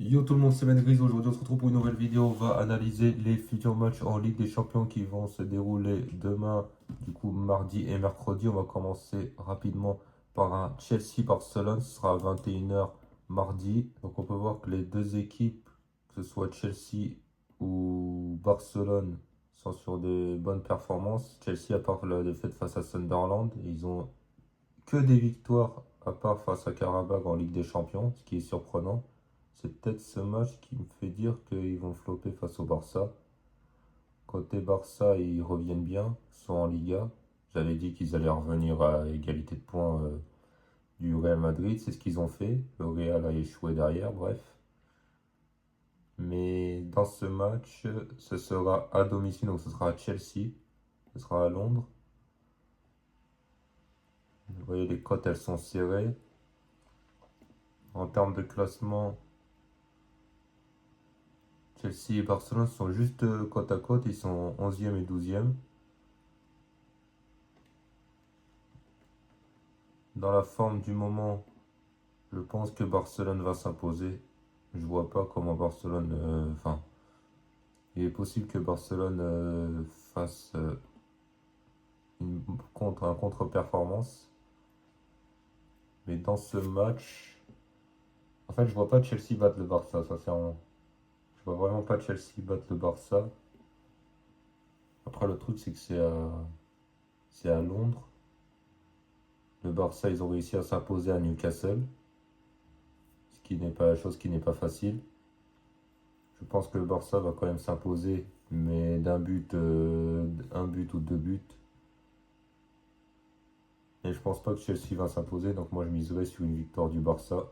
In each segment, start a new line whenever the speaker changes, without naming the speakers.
Yo tout le monde, c'est Ben Grise. Aujourd'hui, on se retrouve pour une nouvelle vidéo. On va analyser les futurs matchs en Ligue des Champions qui vont se dérouler demain, du coup mardi et mercredi. On va commencer rapidement par un Chelsea-Barcelone. Ce sera à 21 h mardi. Donc on peut voir que les deux équipes, que ce soit Chelsea ou Barcelone, sont sur des bonnes performances. Chelsea, à part la défaite face à Sunderland, ils ont que des victoires à part face à Karabakh en Ligue des Champions, ce qui est surprenant. C'est peut-être ce match qui me fait dire qu'ils vont flopper face au Barça. Côté Barça, ils reviennent bien, ils sont en Liga. J'avais dit qu'ils allaient revenir à égalité de points du Real Madrid, c'est ce qu'ils ont fait. Le Real a échoué derrière, bref. Mais dans ce match, ce sera à domicile, donc ce sera à Chelsea, ce sera à Londres. Vous voyez, les cotes, elles sont serrées. En termes de classement, Chelsea et Barcelone sont juste côte à côte, ils sont 11e et 12e. Dans la forme du moment, je pense que Barcelone va s'imposer. Je vois pas comment Barcelone. Enfin, il est possible que Barcelone fasse un contre-performance. Mais dans ce match, en fait, je vois pas Chelsea battre le Barça, sincèrement. Je vois vraiment pas Chelsea battre le Barça. Après, le truc, c'est que c'est à Londres. Le Barça, ils ont réussi à s'imposer à Newcastle, ce qui n'est pas chose qui n'est pas facile. Je pense que le Barça va quand même s'imposer, mais un but ou deux buts. Et je pense pas que Chelsea va s'imposer, donc moi je miserais sur une victoire du Barça.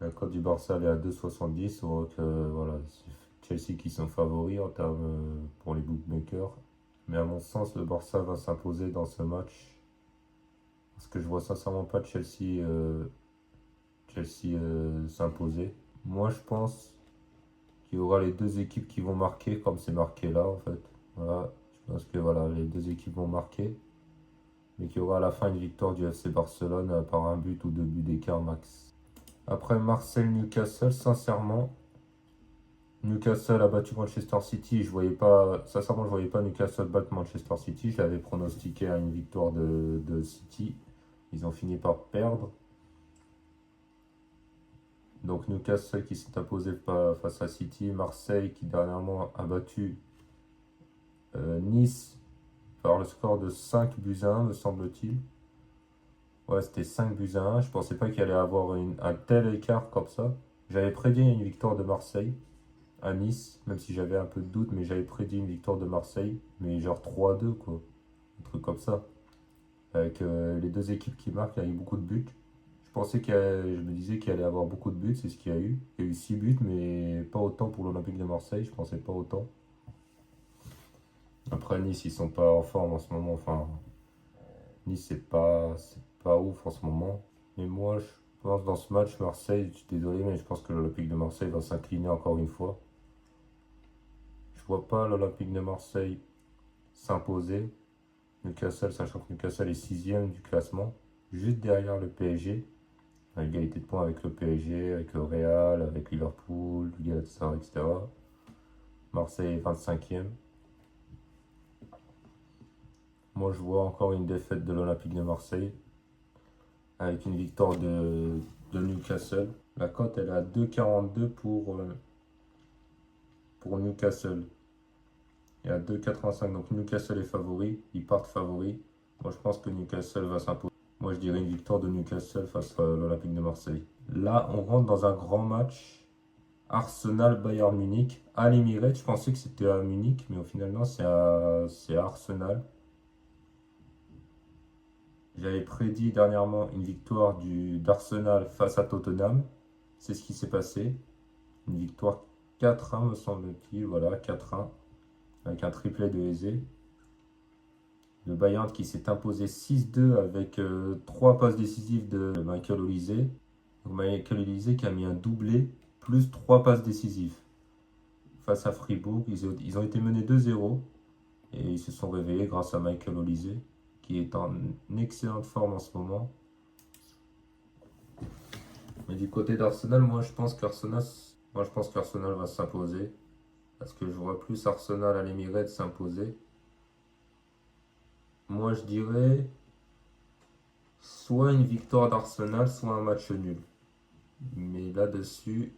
La cote du Barça elle est à 2,70. On voit que voilà, c'est Chelsea qui sont favoris en termes pour les bookmakers. Mais à mon sens, le Barça va s'imposer dans ce match. Parce que je vois sincèrement pas Chelsea s'imposer. Moi je pense qu'il y aura les deux équipes qui vont marquer, comme c'est marqué là en fait. Voilà, je pense que voilà, les deux équipes vont marquer, mais qu'il y aura à la fin une victoire du FC Barcelone par un but ou deux buts d'écart max. Après Marseille-Newcastle, sincèrement, Newcastle a battu Manchester City. Sincèrement, je voyais pas Newcastle battre Manchester City. J'avais pronostiqué à une victoire de City. Ils ont fini par perdre. Donc Newcastle qui s'est imposé face à City. Marseille qui dernièrement a battu Nice par le score de 5 buts à 1, me semble-t-il. Ouais, c'était 5 buts à 1. Je pensais pas qu'il allait avoir un tel écart comme ça. J'avais prédit une victoire de Marseille à Nice, même si j'avais un peu de doute, mais j'avais prédit une victoire de Marseille, mais genre 3-2 quoi. Un truc comme ça. Avec les deux équipes qui marquent, il y a eu beaucoup de buts. Je me disais qu'il allait avoir beaucoup de buts, c'est ce qu'il y a eu. Il y a eu 6 buts, mais pas autant pour l'Olympique de Marseille, je pensais pas autant. Après Nice, ils sont pas en forme en ce moment, enfin Nice c'est pas ouf en ce moment. Mais moi je pense dans ce match Marseille, je suis désolé mais je pense que l'Olympique de Marseille va s'incliner encore une fois. Je vois pas l'Olympique de Marseille s'imposer. Newcastle, sachant que Newcastle est 6e du classement, juste derrière le PSG, à égalité de points avec le PSG, avec le Real, avec Liverpool, Galatasaray, etc. Marseille est 25e. Moi, je vois encore une défaite de l'Olympique de Marseille avec une victoire de Newcastle. La cote, elle est à 2,42 pour Newcastle et à 2,85. Donc Newcastle est favori, ils partent favoris. Moi, je pense que Newcastle va s'imposer. Moi, je dirais une victoire de Newcastle face à l'Olympique de Marseille. Là, on rentre dans un grand match. Arsenal-Bayern Munich. À l'Emirates, je pensais que c'était à Munich, mais au final, non, c'est à Arsenal. J'avais prédit dernièrement une victoire d'Arsenal face à Tottenham. C'est ce qui s'est passé. Une victoire 4-1 me semble-t-il. Voilà, 4-1. Avec un triplé de Eze. Le Bayern qui s'est imposé 6-2 avec 3 passes décisives de Michael Olise. Donc Michael Olise qui a mis un doublé plus 3 passes décisives. Face à Fribourg, ils ont été menés 2-0 et ils se sont réveillés grâce à Michael Olise qui est en excellente forme en ce moment. Mais du côté d'Arsenal, moi je pense qu'Arsenal Moi, je pense qu'Arsenal va s'imposer. Parce que je vois plus Arsenal à l'Emirates s'imposer. Moi, je dirais soit une victoire d'Arsenal, soit un match nul. Mais là-dessus, de toute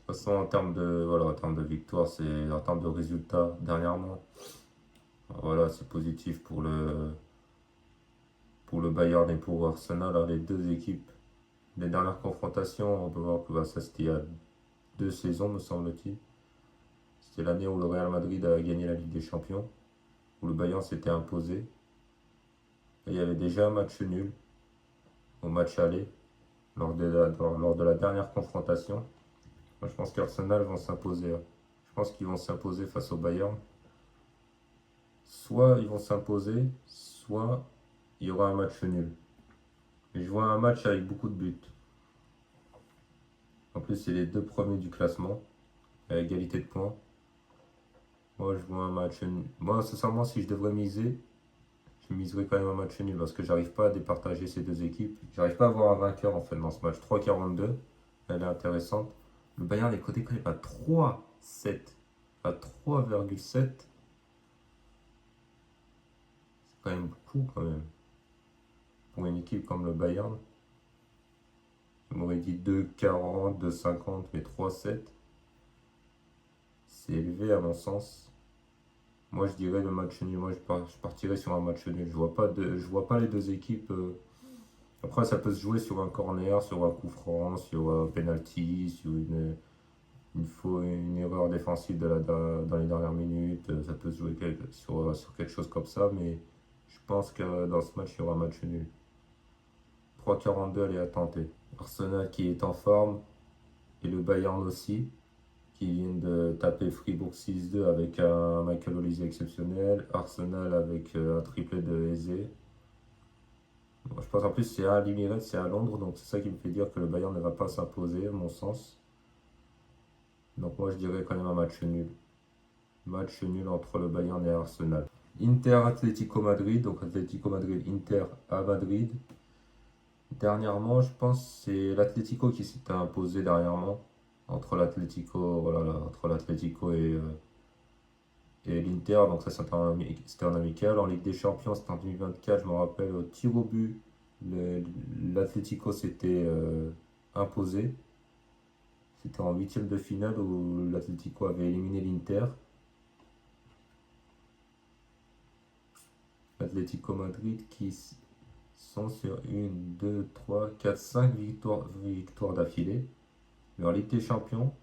façon, en termes de victoire, c'est en termes de résultats dernièrement. Voilà, c'est positif pour le Bayern et pour Arsenal, hein, les deux équipes. Les dernières confrontations, on peut voir que bah, ça c'était il y a 2 saisons, me semble-t-il. C'était l'année où le Real Madrid a gagné la Ligue des Champions, où le Bayern s'était imposé. Et il y avait déjà un match nul au match aller, lors de la dernière confrontation. Moi, je pense qu'Arsenal vont s'imposer, hein. Je pense qu'ils vont s'imposer face au Bayern. Soit ils vont s'imposer, soit il y aura un match nul. Et je vois un match avec beaucoup de buts. En plus, c'est les deux premiers du classement, à égalité de points. Moi, je vois un match nul. Moi, sincèrement, si je devrais miser, je miserais quand même un match nul parce que j'arrive pas à départager ces deux équipes. J'arrive pas à avoir un vainqueur en fait dans ce match. 3,42, elle est intéressante. Le Bayern est coté quand même à 3,7. À 3,7, c'est quand même beaucoup quand même. Pour une équipe comme le Bayern, on m'aurait dit 2,40, 2,50, mais 3,7. C'est élevé à mon sens. Moi, je dirais le match nul. Moi, je partirais sur un match nul. Je vois pas les deux équipes. Après, ça peut se jouer sur un corner, sur un coup franc, sur un penalty, sur une erreur défensive dans les dernières minutes. Ça peut se jouer sur quelque chose comme ça. Mais je pense que dans ce match, il y aura un match nul. 3,42, elle est à tenter. Arsenal qui est en forme et le Bayern aussi, qui viennent de taper Fribourg 6-2 avec un Michael Olise exceptionnel, Arsenal avec un triplé de Eze. Bon, je pense en plus c'est à l'Emirates, c'est à Londres, donc c'est ça qui me fait dire que le Bayern ne va pas s'imposer, à mon sens. Donc moi je dirais quand même un match nul. Match nul entre le Bayern et Arsenal. Inter Atlético Madrid, donc Atlético Madrid Inter à Madrid. Dernièrement, je pense que c'est l'Atlético qui s'était imposé dernièrement entre l'Atlético, voilà, entre l'Atlético et l'Inter. Donc ça c'était en amical. En Ligue des Champions, c'était en 2024, je me rappelle, au tir au but, l'Atlético s'était imposé. C'était en huitième de finale où l'Atlético avait éliminé l'Inter. L'Atlético Madrid qui sont sur une, 2, 3, 4, 5 victoires d'affilée. Mais en Ligue des Champions,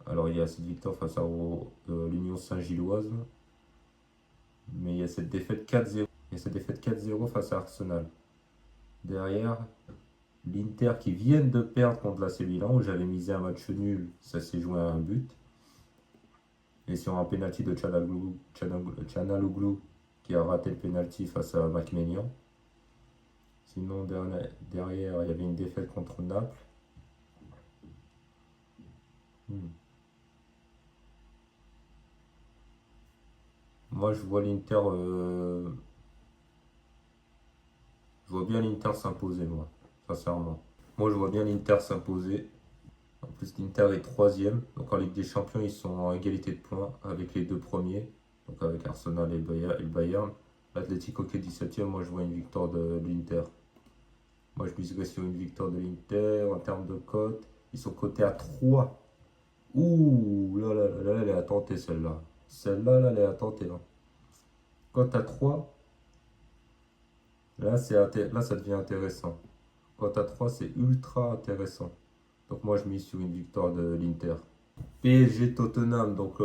alors il y a cette victoire face à l'Union Saint-Gilloise, mais il y a cette défaite 4-0. Il y a cette défaite 4-0 face à Arsenal. Derrière, l'Inter qui viennent de perdre contre la Milan, où j'avais misé un match nul, ça s'est joué à un but. Et sur un penalty de Çalhanoğlu qui a raté le penalty face à McMahon. Sinon, derrière, il y avait une défaite contre Naples. Moi, je vois je vois bien l'Inter s'imposer, moi, sincèrement. Moi, je vois bien l'Inter s'imposer. En plus, l'Inter est troisième. Donc en Ligue des Champions, ils sont en égalité de points avec les deux premiers. Donc avec Arsenal et le Bayern. L'Atlético qui est 17e, moi je vois une victoire de l'Inter. Moi je miserais sur une victoire de l'Inter en termes de cote. Ils sont cotés à 3. Ouh, là, elle est à tenter celle-là. Celle-là, là, elle est à tenter. Là. Cote à 3, là, là ça devient intéressant. Cote à 3, c'est ultra intéressant. Donc moi je mise sur une victoire de l'Inter. PSG Tottenham, donc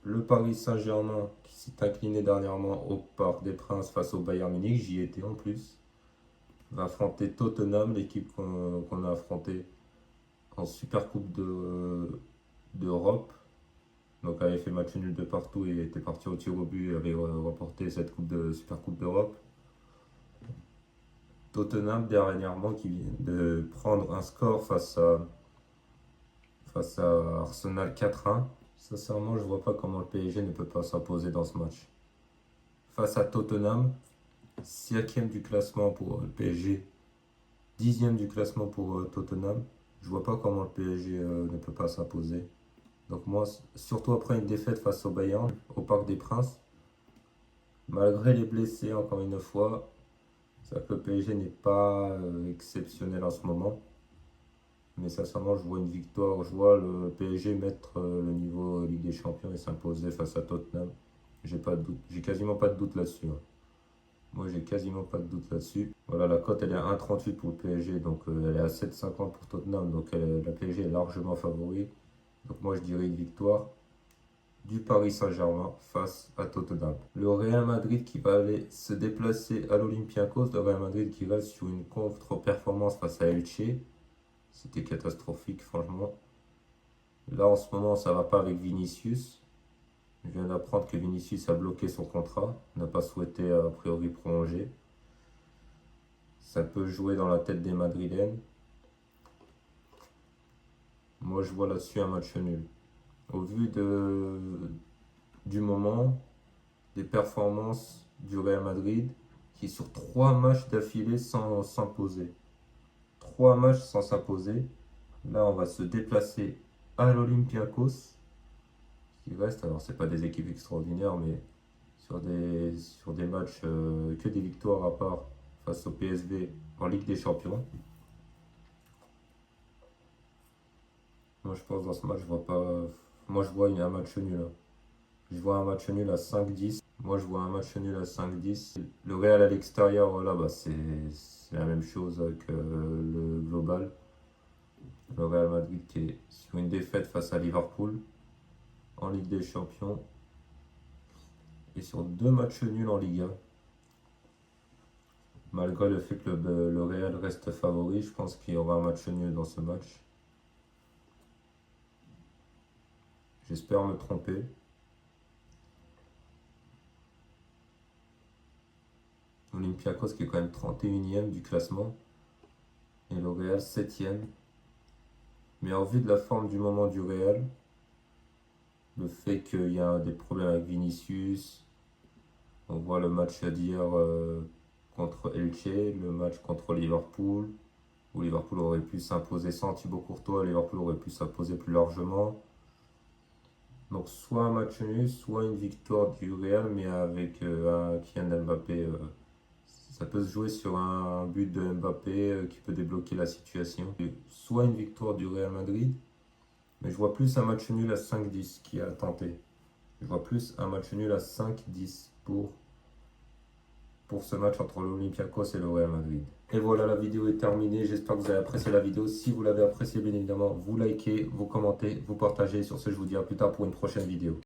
le Paris Saint-Germain qui s'est incliné dernièrement au Parc des Princes face au Bayern Munich, j'y étais en plus, va affronter Tottenham, l'équipe qu'on a affrontée en Super Coupe d'Europe. Donc avait fait match nul de partout et était parti au tir au but et avait remporté cette Super Coupe d'Europe. Tottenham dernièrement qui vient de prendre un score face à Arsenal 4-1. Sincèrement, je ne vois pas comment le PSG ne peut pas s'imposer dans ce match. Face à Tottenham, 5e du classement pour le PSG, 10e du classement pour Tottenham. Je vois pas comment le PSG ne peut pas s'imposer. Donc moi, surtout après une défaite face au Bayern, au Parc des Princes, malgré les blessés encore une fois, c'est vrai que le PSG n'est pas exceptionnel en ce moment. Mais sincèrement, je vois une victoire, je vois le PSG mettre le niveau Ligue des Champions et s'imposer face à Tottenham. J'ai pas de doute, j'ai quasiment pas de doute là-dessus, hein. Moi, j'ai quasiment pas de doute là-dessus. Voilà, la cote elle est à 1,38 pour le PSG, donc elle est à 7,50 pour Tottenham, donc la PSG est largement favori. Donc moi, je dirais une victoire du Paris Saint-Germain face à Tottenham. Le Real Madrid qui va aller se déplacer à l'Olympiakos, le Real Madrid qui reste sur une contre-performance face à Elche. C'était catastrophique, franchement. Là, en ce moment, ça va pas avec Vinicius. Je viens d'apprendre que Vinicius a bloqué son contrat, n'a pas souhaité a priori prolonger. Ça peut jouer dans la tête des Madrilènes. Moi, je vois là-dessus un match nul. Au vu du moment, des performances du Real Madrid, qui sur 3 matchs d'affilée sans s'imposer. 3 matchs sans s'imposer. Là, on va se déplacer à l'Olympiakos. Qui reste, alors c'est pas des équipes extraordinaires, mais sur des matchs que des victoires à part face au PSV en Ligue des Champions. Moi je pense dans ce match, je vois pas. Moi je vois un match nul, hein. Je vois un match nul à 5-10. Moi je vois un match nul à 5-10. Le Real à l'extérieur, voilà, bah, c'est la même chose que le global. Le Real Madrid qui est sur une défaite face à Liverpool en Ligue des Champions et sur 2 matchs nuls en Ligue 1. Malgré le fait que le Real reste favori, je pense qu'il y aura un match nul dans ce match. J'espère me tromper. Olympiakos qui est quand même 31e du classement et le Real 7e. Mais en vue de la forme du moment du Real, le fait qu'il y a des problèmes avec Vinicius, on voit le match d'hier contre Elche, le match contre Liverpool, où Liverpool aurait pu s'imposer sans Thibaut Courtois, Liverpool aurait pu s'imposer plus largement. Donc soit un match nul, soit une victoire du Real, mais avec un Kylian Mbappé. Ça peut se jouer sur un but de Mbappé qui peut débloquer la situation. Soit une victoire du Real Madrid, mais je vois plus un match nul à 5-10 qui a tenté. Je vois plus un match nul à 5-10 pour ce match entre l'Olympiakos et le Real Madrid. Et voilà, la vidéo est terminée. J'espère que vous avez apprécié la vidéo. Si vous l'avez appréciée, bien évidemment, vous likez, vous commentez, vous partagez. Sur ce, je vous dis à plus tard pour une prochaine vidéo.